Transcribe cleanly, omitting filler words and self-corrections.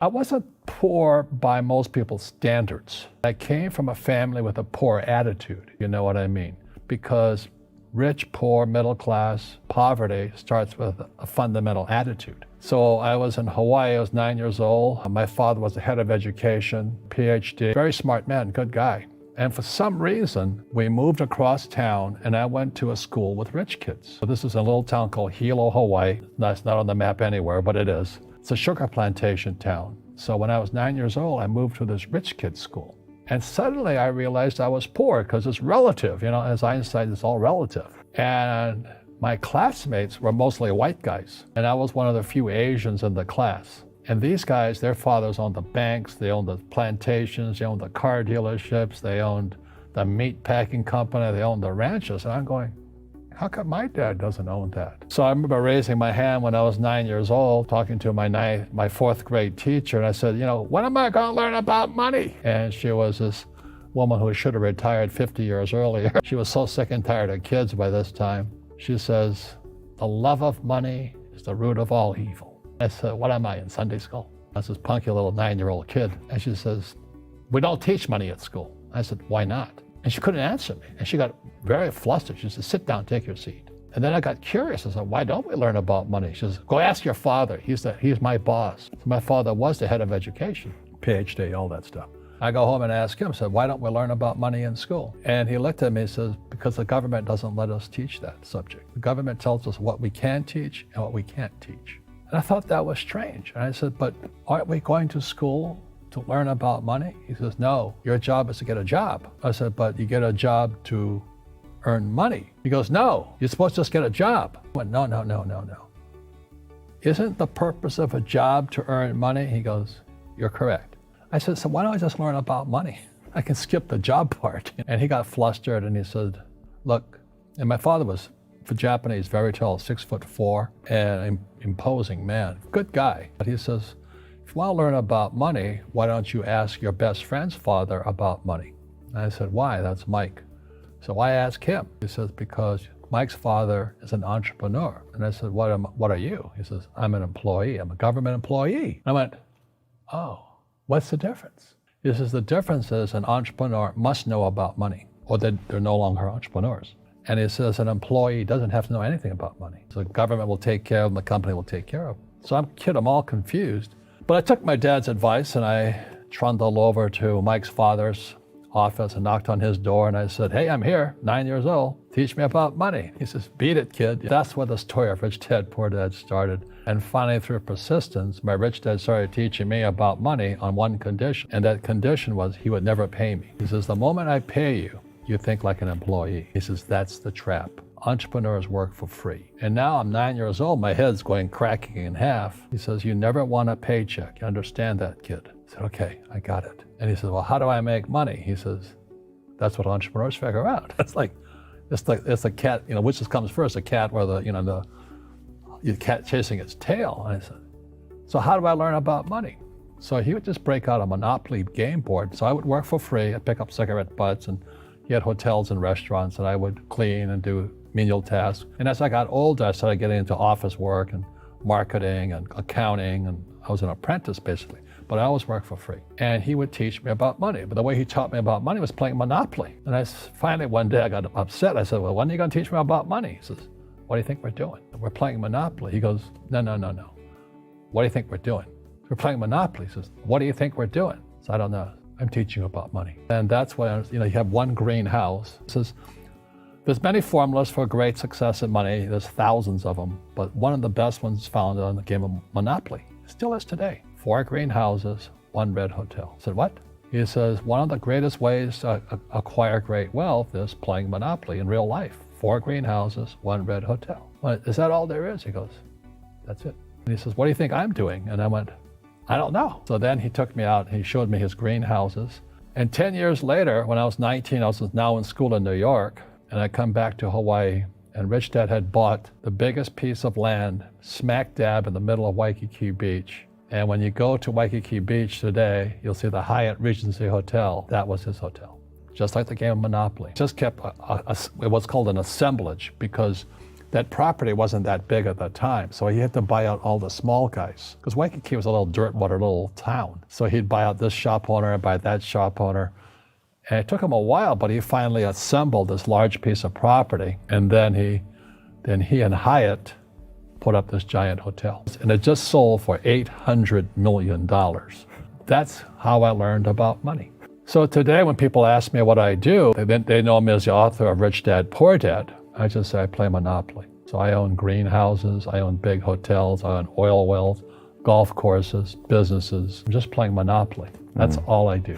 I wasn't poor by most people's standards. I came from a family with a poor attitude, you know what I mean? Because rich, poor, middle class, poverty starts with a fundamental attitude. So I was in Hawaii, I was 9 years old. My father was the head of education, PhD, very smart man, good guy. And for some reason, we moved across town and I went to a school with rich kids. So this is a little town called Hilo, Hawaii. That's not on the map anywhere, but it is. It's a sugar plantation town. So when I was 9 years old, I moved to this rich kids school. And suddenly I realized I was poor because it's relative, you know, as Einstein, it's all relative. And my classmates were mostly white guys. And I was one of the few Asians in the class. And these guys, their fathers owned the banks, they owned the plantations, they owned the car dealerships, they owned the meat packing company, they owned the ranches. And I'm going, how come my dad doesn't own that? So I remember raising my hand when I was 9 years old, talking to my fourth grade teacher, and I said, you know, when am I going to learn about money? And she was this woman who should have retired 50 years earlier. She was so sick and tired of kids by this time. She says, the love of money is the root of all evil. I said, what am I, in Sunday school? I was this punky little 9-year-old kid. And she says, we don't teach money at school. I said, why not? And she couldn't answer me. And she got very flustered. She said, sit down, take your seat. And then I got curious. I said, why don't we learn about money? She says, go ask your father. He's my boss. So my father was the head of education, PhD, all that stuff. I go home and ask him, I said, why don't we learn about money in school? And he looked at me and says, because the government doesn't let us teach that subject. The government tells us what we can teach and what we can't teach. And I thought that was strange. And I said, but aren't we going to school to learn about money? He says, no, your job is to get a job. I said, but you get a job to earn money. He goes, no, you're supposed to just get a job. I went, no. Isn't the purpose of a job to earn money? He goes, you're correct. I said, so why don't I just learn about money? I can skip the job part. And he got flustered and he said, look, and my father was, for Japanese, very tall, 6'4", and imposing man, good guy. But he says, if you want to learn about money, why don't you ask your best friend's father about money? And I said, why? That's Mike. So I asked him. He says, because Mike's father is an entrepreneur. And I said, what are you? He says, I'm an employee. I'm a government employee. I went, oh, what's the difference? He says, the difference is an entrepreneur must know about money, or they're no longer entrepreneurs. And he says an employee doesn't have to know anything about money. So the government will take care of them, the company will take care of them. So I'm all confused. But I took my dad's advice and I trundled over to Mike's father's office and knocked on his door and I said, hey, I'm here, 9 years old, teach me about money. He says, beat it, kid. That's where the story of Rich Dad, Poor Dad started. And finally, through persistence, my rich dad started teaching me about money on one condition. And that condition was he would never pay me. He says, the moment I pay you, you think like an employee. He says, that's the trap. Entrepreneurs work for free. And now I'm 9 years old, my head's cracking in half. He says, you never want a paycheck. You understand that, kid? I said, okay, I got it. And he says, well, how do I make money? He says, that's what entrepreneurs figure out. It's a cat, you know, which comes first, a cat or the cat chasing its tail. And I said, so how do I learn about money? So he would just break out a Monopoly game board. So I would work for free. I'd pick up cigarette butts, and he had hotels and restaurants, and I would clean and do menial tasks. And as I got older, I started getting into office work and marketing and accounting, and I was an apprentice basically, but I always worked for free. And he would teach me about money, but the way he taught me about money was playing Monopoly. And finally one day I got upset. I said, well, when are you going to teach me about money? He says, what do you think we're doing? We're playing Monopoly. He goes, no. What do you think we're doing? We're playing Monopoly. He says, what do you think we're doing? So I don't know. I'm teaching you about money. And that's when, you have one greenhouse. It says, there's many formulas for great success in money. There's thousands of them, but one of the best ones found on the game of Monopoly. It still is today. 4 greenhouses, 1 red hotel. I said, what? He says, one of the greatest ways to acquire great wealth is playing Monopoly in real life. 4 greenhouses, 1 red hotel. Well, is that all there is? He goes, that's it. And he says, what do you think I'm doing? And I went, I don't know. So then he took me out, he showed me his greenhouses. And 10 years later, when I was 19, I was now in school in New York, and I come back to Hawaii, and Rich Dad had bought the biggest piece of land smack dab in the middle of Waikiki Beach. And when you go to Waikiki Beach today, you'll see the Hyatt Regency Hotel. That was his hotel, just like the game of Monopoly. Just kept what's called an assemblage, because that property wasn't that big at the time, so he had to buy out all the small guys. Because Waikiki was a little dirtwater little town. So he'd buy out this shop owner and buy that shop owner. And it took him a while, but he finally assembled this large piece of property. And then he and Hyatt put up this giant hotel. And it just sold for $800 million. That's how I learned about money. So today when people ask me what I do, they know me as the author of Rich Dad, Poor Dad. I just say I play Monopoly. So I own greenhouses, I own big hotels, I own oil wells, golf courses, businesses. I'm just playing Monopoly. That's all I do.